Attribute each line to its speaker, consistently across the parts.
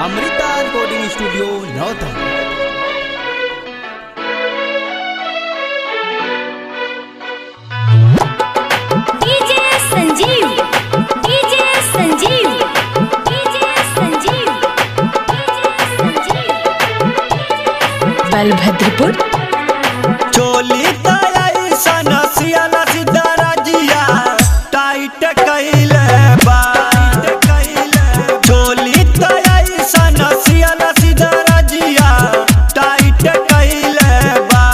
Speaker 1: Amrita recording studio नौतन।
Speaker 2: DJ Sanjeev, DJ Sanjeev, DJ Sanjeev, Balbhadrapur.
Speaker 3: चोली तैसन सियाला सिद्धारा जिया टाइट कइले बा। चोली तैसन सियाला सिद्धारा जिया टाइट कइले बा।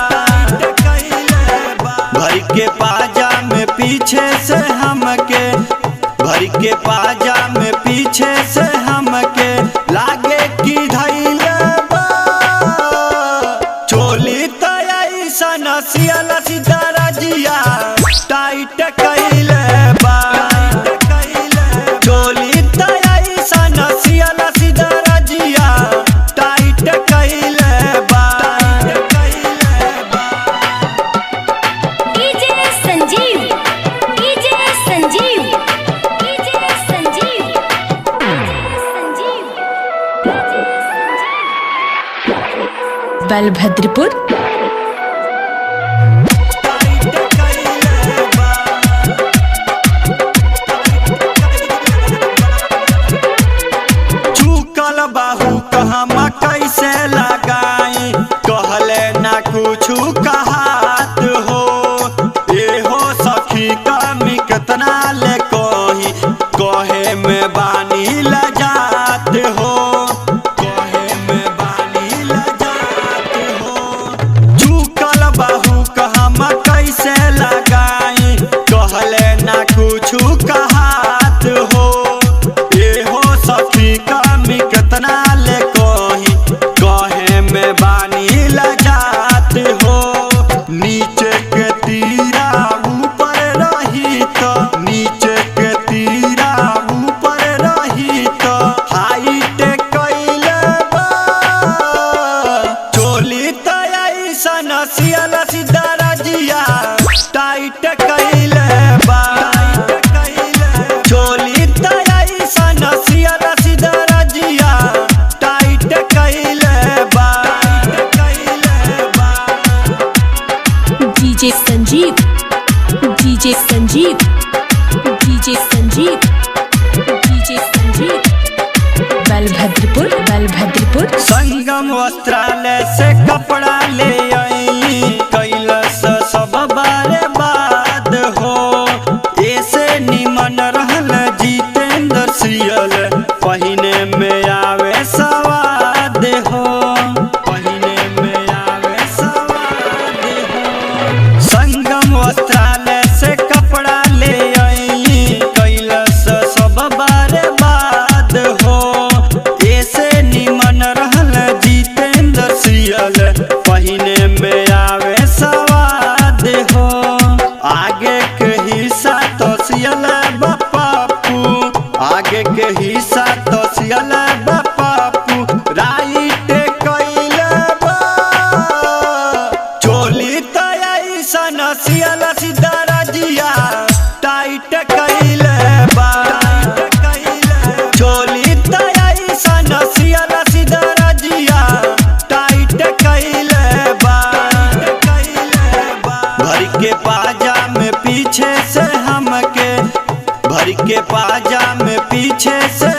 Speaker 3: भर के पाजा में पीछे से हमके, भर के पाजा में पीछे से हमके लागे की धइले बा। चोली तैसन सियाला सिद्धारा जिया टाइट कइले बा। चोली तैसन सियाला सिद्धारा जिया टाइट कइले बा।
Speaker 2: DJ Sanjeev, DJ Sanjeev, DJ Sanjeev, Balbhadrapur. चूकल बाहू कहमा कैसे लगाई, कहले ना कुछु कहात हो। एहो सखी कमी कितना ले कही, कहे में बानी लजात हो। कहे में बानी लजात हो। चूकल बाहू कहमा कैसे लगाई, कहले ना कुछु कहात हो। एहो सखी कमी कितना ले कही, कहे में बानी लजात हो। नीचे के तीरा ऊपर रही तो, नीचे के तीरा ऊपर रही तो हाइट कइले बा। चोली तैसन सियाला सिद्धारा जिया टाइट कइले बा। चोली तैसन सियाला सिद्धारा जिया टाइट कइले बा। DJ Sanjeev, DJ Sanjeev, DJ Sanjeev, DJ Sanjeev, Balbhadrapur, Balbhadrapur.
Speaker 3: Sangam Vastralaya से कपड़ा ले आई, कैलस सब बारे बाद हो। ऐसे निमन रहल जितेंद्र सियल, पहिने में आवे सवाद हो। पहिने में आवे सवाद हो। संगम वस्त्रालय से कपड़ा ले आई, कैलस सब बारे बाद हो। ऐसे निमन रहल जितेंद्र सियल, पहिने में आवे सवाद हो। आगे के हिस्सा तो सियल बापू, आगे के हिस्सा तो सियल बापू राइट कइले बा। चोली तैसन सियाला सिद्धारा जिया टाइट कइले बा। चोली तैसन सियाला सिद्धारा जिया टाइट कइले बा। भर के पाजा में पीछे से हमके, भर के पाजा में पीछे से